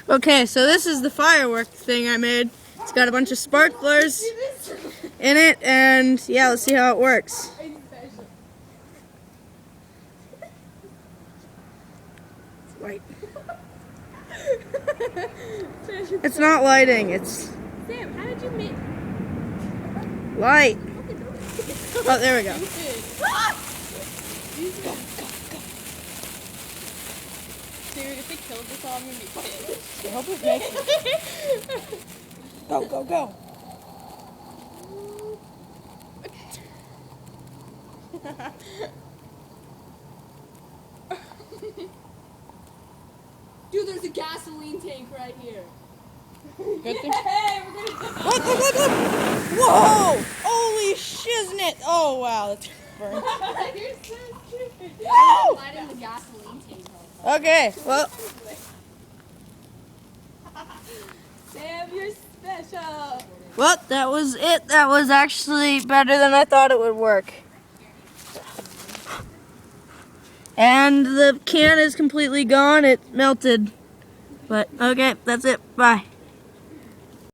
Okay, so this is the firework thing I made. It's got a bunch of sparklers in it, and yeah, let's see how it works. It's white. It's not lighting, it's Sam, how did you make light. Oh, there we go. Dude, if they killed this all, I'm gonna be pissed. I hope it makes it. Go, go, go. Dude, there's a gasoline tank right here. Good thing. Hey, we're gonna Look, look, look, look! Whoa! Holy shiznit! Oh, wow, that's burned. You're so stupid. Woo! Light in the gasoline tank. Okay, well, Sam, you're special. well, that was it. That was actually better than I thought it would work. And the can is completely gone. It melted. But, okay, that's it. Bye.